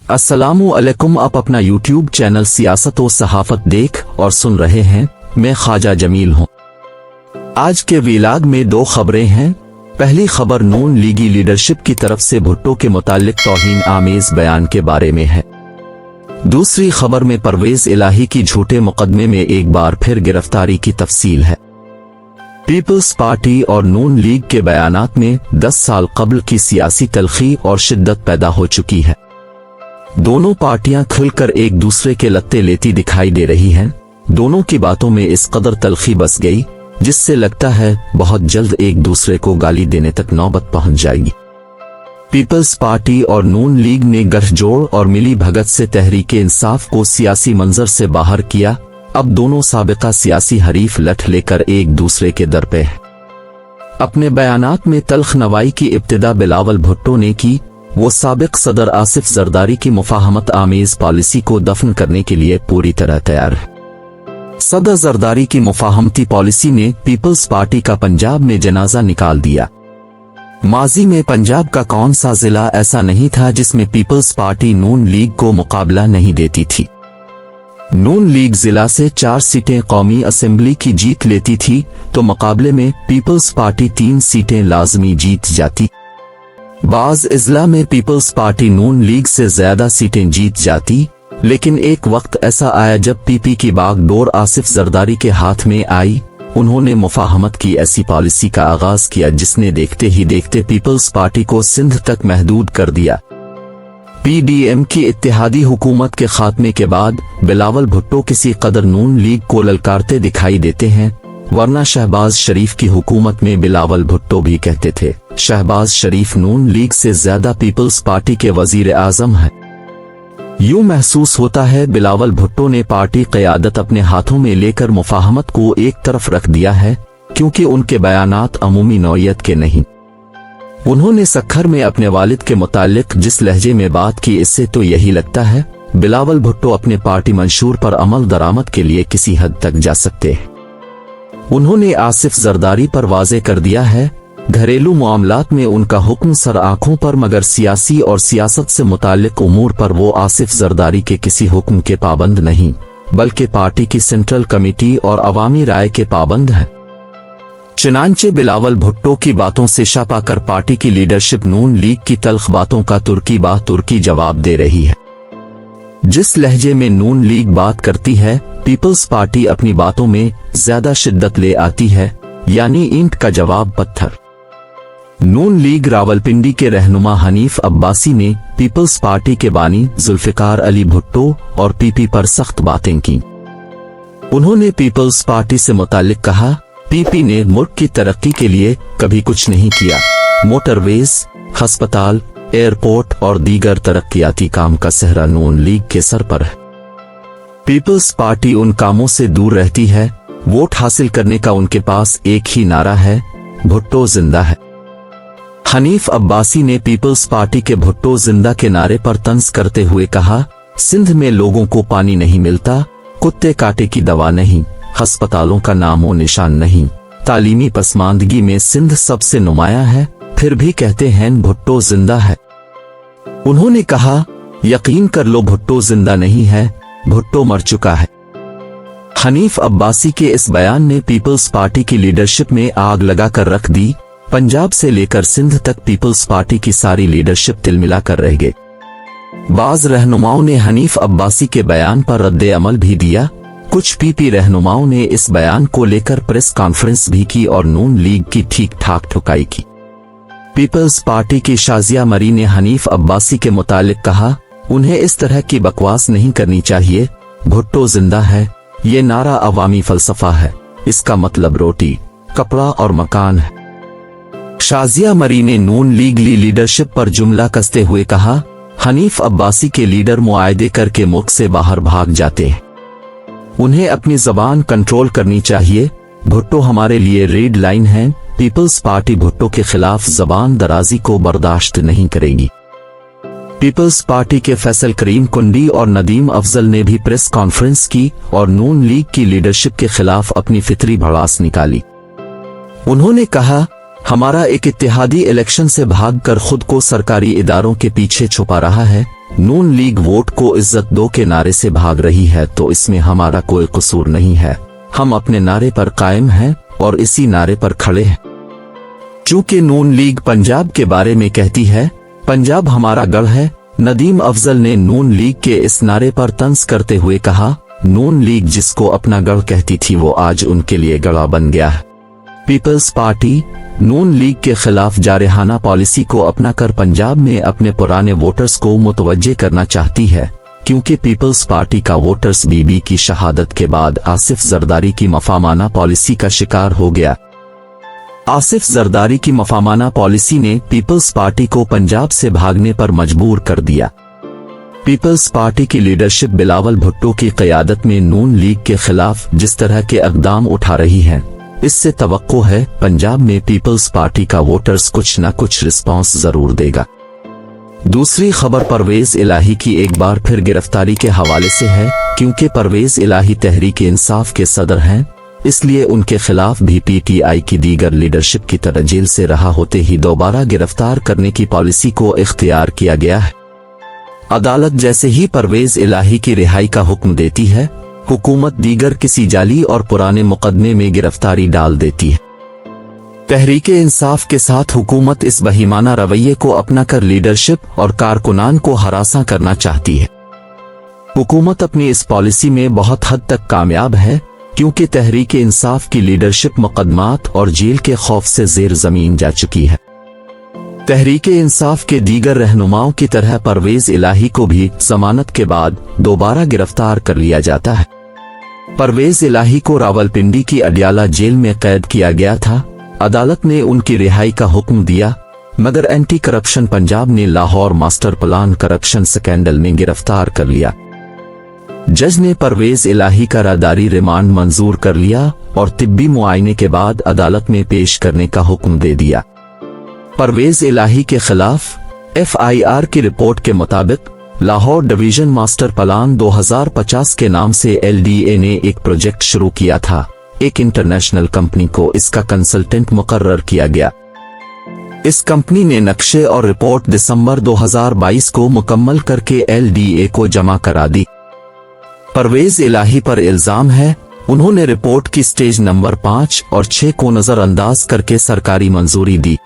अस्सलामु अलैकुम। आप अपना यूट्यूब चैनल सियासत और सहाफत देख और सुन रहे हैं। मैं ख्वाजा जमील हूं। आज के व्लॉग में दो खबरें हैं। पहली खबर नून लीगी लीडरशिप की तरफ से भुट्टो के मुतालिक तौहीन आमेज बयान के बारे में है। दूसरी खबर में परवेज इलाही की झूठे मुकदमे में एक बार फिर गिरफ्तारी की तफसील है। पीपल्स पार्टी और नून लीग के बयानात में 10 साल कबल की सियासी तलखी और शिद्दत पैदा हो चुकी है। दोनों पार्टियां खुलकर एक दूसरे के लत्ते लेती दिखाई दे रही हैं। दोनों की बातों में इस कदर तलखी बस गई जिससे लगता है बहुत जल्द एक दूसरे को गाली देने तक नौबत पहुंच जाएगी। पीपल्स पार्टी और नून लीग ने गठजोड़ और मिली भगत से तहरीके इंसाफ को सियासी मंजर से बाहर किया। अब दोनों साबिका सियासी हरीफ लठ लेकर एक दूसरे के दर पे हैं। अपने बयानात में तल्ख नवाई की इब्तिदा बिलावल भुट्टो ने की। वो साबिक सदर आसिफ जरदारी की मुफाहमत आमेज पॉलिसी को दफन करने के लिए पूरी तरह तैयार है। सदर जरदारी की मुफाहमती पॉलिसी ने पीपल्स पार्टी का पंजाब में जनाजा निकाल दिया। माजी में पंजाब का कौन सा जिला ऐसा नहीं था जिसमें पीपल्स पार्टी नून लीग को मुकाबला नहीं देती थी। नून लीग जिला से 4 सीटें कौमी असेंबली की जीत लेती थी तो मुकाबले में पीपल्स पार्टी 3 सीटें लाजमी जीत जाती। बाज इजला में पीपल्स पार्टी नून लीग से ज्यादा सीटें जीत जाती, लेकिन एक वक्त ऐसा आया जब पीपी की बागडोर आसिफ जरदारी के हाथ में आई। उन्होंने मुफाहमत की ऐसी पॉलिसी का आगाज किया जिसने देखते ही देखते पीपल्स पार्टी को सिंध तक महदूद कर दिया। पीडीएम की इत्तेहादी हुकूमत के खात्मे के बाद बिलावल भुट्टो किसी कदर नून लीग को ललकारते दिखाई देते हैं, वरना शहबाज शरीफ की हुकूमत में बिलावल भुट्टो भी कहते थे शहबाज शरीफ नून लीग से ज्यादा पीपल्स पार्टी के वजीर आजम हैं। यूं महसूस होता है बिलावल भुट्टो ने पार्टी क़यादत अपने हाथों में लेकर मुफाहमत को एक तरफ रख दिया है, क्योंकि उनके बयानात अमूमी नौयत के नहीं। उन्होंने सखर में अपने वालिद के मुतालिक जिस लहजे में बात की, इससे तो यही लगता है बिलावल भुट्टो अपने पार्टी मंशूर पर अमल दरामद के लिए किसी हद तक जा सकते हैं। उन्होंने आसिफ जरदारी पर वाज़े कर दिया है घरेलू मामलात में उनका हुक्म सर आंखों पर, मगर सियासी और सियासत से मुताल्लिक उमूर पर वो आसिफ जरदारी के किसी हुक्म के पाबंद नहीं, बल्कि पार्टी की सेंट्रल कमेटी और अवामी राय के पाबंद हैं। चुनांचे बिलावल भुट्टो की बातों से छापा कर पार्टी की लीडरशिप नून लीग की तल्ख बातों का तुर्की बात तुर्की जवाब दे रही है। जिस लहजे में नून लीग बात करती है, पीपल्स पार्टी अपनी बातों में ज्यादा शिद्दत ले आती है, यानी ईंट का जवाब पत्थर। नून लीग रावलपिंडी के रहनुमा हनीफ अब्बासी ने पीपल्स पार्टी के बानी जुल्फिकार अली भुट्टो और पीपी पर सख्त बातें की। उन्होंने पीपल्स पार्टी से मुतालिक कहा पीपी ने मुल्क की तरक्की के लिए कभी कुछ नहीं किया। मोटरवेज, अस्पताल, एयरपोर्ट और दीगर तरक्कियाती काम का सेहरा नून लीग के सर पर है। पीपल्स पार्टी उन कामों से दूर रहती है। वोट हासिल करने का उनके पास एक ही नारा है, भुट्टो जिंदा है। हनीफ अब्बासी ने पीपल्स पार्टी के भुट्टो जिंदा के नारे पर तंज करते हुए कहा सिंध में लोगों को पानी नहीं मिलता, कुत्ते काटे की दवा नहीं, अस्पतालों का नामो निशान नहीं, तालीमी पसमानदगी में सिंध सबसे नुमाया है, फिर भी कहते हैं भुट्टो जिंदा है। उन्होंने कहा यकीन कर लो भुट्टो जिंदा नहीं है, भुट्टो मर चुका है। हनीफ अब्बासी के इस बयान ने पीपल्स पार्टी की लीडरशिप में आग लगाकर रख दी। पंजाब से लेकर सिंध तक पीपल्स पार्टी की सारी लीडरशिप तिलमिला कर रह गई। बाज रहनुमाओं ने हनीफ अब्बासी के बयान पर रद्दे अमल भी दिया। कुछ पीपी रहनुमाओं ने इस बयान को लेकर प्रेस कॉन्फ्रेंस भी की और नून लीग की ठीक ठाक ठुकाई की। पीपल्स पार्टी की शाजिया मरी ने हनीफ अब्बासी के मुतालिक कहा उन्हें इस तरह की बकवास नहीं करनी चाहिए, भुट्टो जिंदा है, ये नारा अवामी फलसफा है, इसका मतलब रोटी, कपड़ा और मकान है। शाजिया मरी ने नून लीग लीडरशिप पर जुमला कसते हुए कहा हनीफ अब्बासी के लीडर मुआयदे करके मुल्क से बाहर भाग जाते हैं, उन्हें अपनी जबान कंट्रोल करनी चाहिए। भुट्टो हमारे लिए रेड लाइन है। पीपल्स पार्टी भुट्टो के खिलाफ जबान दराजी को बर्दाश्त नहीं करेगी। पीपल्स पार्टी के फैसल करीम कुंडी और नदीम अफजल ने भी प्रेस कॉन्फ्रेंस की और नून लीग की लीडरशिप के खिलाफ अपनी फितरी भड़ास निकाली। उन्होंने कहा हमारा एक इत्तेहादी इलेक्शन से भागकर खुद को सरकारी इदारों के पीछे छुपा रहा है। नून लीग वोट को इज्जत दो के नारे से भाग रही है तो इसमें हमारा कोई कसूर नहीं है। हम अपने नारे पर कायम हैं और इसी नारे पर खड़े हैं। चूंकि नून लीग पंजाब के बारे में कहती है पंजाब हमारा गढ़ है, नदीम अफजल ने नून लीग के इस नारे पर तंज करते हुए कहा, नून लीग जिसको अपना गढ़ कहती थी वो आज उनके लिए गढ़ा बन गया है। पीपल्स पार्टी नून लीग के खिलाफ जारहाना पॉलिसी को अपनाकर पंजाब में अपने पुराने वोटर्स को मुतवज्जे करना चाहती है, क्योंकि पीपल्स पार्टी का वोटर्स बीबी की शहादत के बाद आसिफ जरदारी की मफामाना पॉलिसी का शिकार हो गया। आसिफ जरदारी की मफामाना पॉलिसी ने पीपल्स पार्टी को पंजाब से भागने पर मजबूर कर दिया। पीपल्स पार्टी की लीडरशिप बिलावल भुट्टो की क़यादत में नून लीग के खिलाफ जिस तरह के इक़दाम उठा रही है, इससे तवक्को है पंजाब में पीपल्स पार्टी का वोटर्स कुछ न कुछ रिस्पांस जरूर देगा। दूसरी खबर परवेज इलाही की एक बार फिर गिरफ्तारी के हवाले से है, क्योंकि परवेज इलाही तहरीक इंसाफ के सदर हैं, इसलिए उनके खिलाफ भी पीटीआई की दीगर लीडरशिप की तरह जेल से रहा होते ही दोबारा गिरफ्तार करने की पॉलिसी को इख्तियार किया गया है। अदालत जैसे ही परवेज इलाही की रिहाई का हुक्म देती है, हुकूमत दीगर किसी जाली और पुराने मुकदमे में गिरफ्तारी डाल देती है। तहरीक इंसाफ के साथ हुकूमत इस बहीमाना रवैये को अपनाकर लीडरशिप और कारकुनान को हरासा करना चाहती है। हुकूमत अपनी इस पॉलिसी में बहुत हद तक कामयाब है, क्योंकि तहरीक इंसाफ की लीडरशिप मुकदमात और जेल के खौफ से जेर जमीन जा चुकी है। तहरीक इंसाफ के दीगर रहनुमाओं की तरह परवेज इलाही को भी जमानत के बाद दोबारा गिरफ्तार कर लिया जाता है। परवेज इलाही को रावलपिंडी की अडियाला जेल में कैद किया गया था। अदालत ने उनकी रिहाई का हुक्म दिया, मगर एंटी करप्शन पंजाब ने Lahore master plan corruption scandal में गिरफ्तार कर लिया। जज ने परवेज इलाही का राहदारी रिमांड मंजूर कर लिया और तिब्बी मुआयने के बाद अदालत में पेश करने का हुक्म दे दिया। परवेज इलाही के खिलाफ FIR की रिपोर्ट के मुताबिक लाहौर डिवीजन मास्टर प्लान 2050 के नाम से LDA ने एक प्रोजेक्ट शुरू किया था। एक इंटरनेशनल कंपनी को इसका कंसल्टेंट मुकर्रर किया गया। इस कंपनी ने नक्शे और रिपोर्ट दिसंबर 2022 को मुकम्मल करके LDA को जमा करा दी। परवेज इलाही पर इल्जाम है उन्होंने रिपोर्ट की स्टेज नंबर 5 और 6 को नजरअंदाज करके सरकारी मंजूरी दी।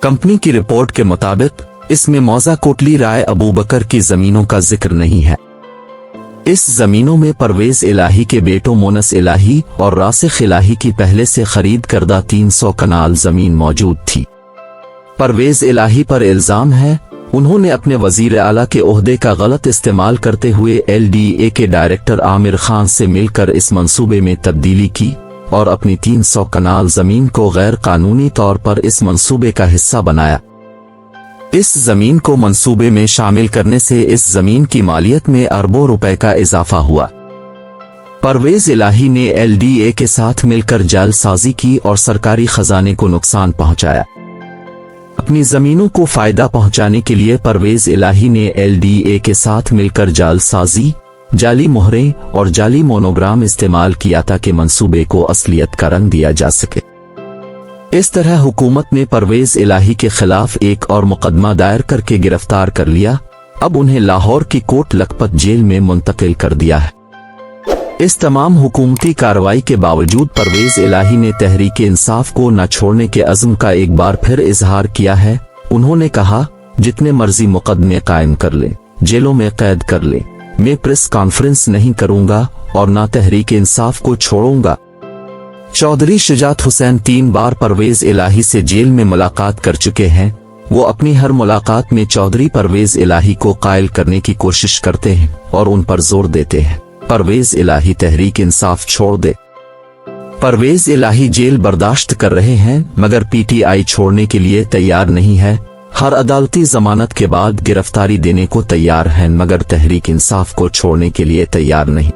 कंपनी की रिपोर्ट के मुताबिक इसमें मौजा कोटली राय अबू बकर की जमीनों का जिक्र नहीं है। इस जमीनों में परवेज इलाही के बेटों मोनस इलाही और रासिख इलाही की पहले से खरीद करदा 300 कनाल जमीन मौजूद थी। परवेज इलाही पर इल्जाम है उन्होंने अपने वजीर आला के ओहदे का गलत इस्तेमाल करते हुए LDA के डायरेक्टर आमिर खान से मिलकर इस मंसूबे में तब्दीली की और अपनी 300 कनाल जमीन को गैर कानूनी तौर पर इस मंसूबे का हिस्सा बनाया। इस जमीन को मंसूबे में शामिल करने से इस जमीन की मालियत में अरबों रुपए का इजाफा हुआ। परवेज इलाही ने LDA के साथ मिलकर जालसाजी की और सरकारी खजाने को नुकसान पहुंचाया। अपनी जमीनों को फायदा पहुंचाने के लिए परवेज इलाही ने LDA के साथ मिलकर जालसाजी, जाली मोहरें और जाली मोनोग्राम इस्तेमाल किया ताकि मंसूबे को असलियत का रंग दिया जा सके। इस तरह हुकूमत ने परवेज इलाही के खिलाफ एक और मुकदमा दायर करके गिरफ्तार कर लिया। अब उन्हें लाहौर की कोट लखपत जेल में मुंतकिल कर दिया है। इस तमाम हुकूमती कार्रवाई के बावजूद परवेज इलाही ने तहरीक इंसाफ को न छोड़ने के अज़्म का एक बार फिर इजहार किया है। उन्होंने कहा, जितने मर्जी मुकदमे कायम कर ले, जेलों में कैद कर ले, मैं प्रेस कॉन्फ्रेंस नहीं करूंगा और न तहरीक इंसाफ को छोड़ूंगा। चौधरी शुजात हुसैन 3 बार परवेज इलाही से जेल में मुलाकात कर चुके हैं। वो अपनी हर मुलाकात में चौधरी परवेज इलाही को कायल करने की कोशिश करते हैं और उन पर जोर देते हैं परवेज इलाही तहरीक इंसाफ छोड़ दे। परवेज इलाही जेल बर्दाश्त कर रहे हैं मगर PTI छोड़ने के लिए तैयार नहीं है। हर अदालती जमानत के बाद गिरफ्तारी देने को तैयार हैं मगर तहरीक इंसाफ को छोड़ने के लिए तैयार नहीं।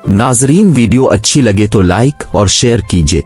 नाजरीन, वीडियो अच्छी लगे तो लाइक और शेयर कीजिए।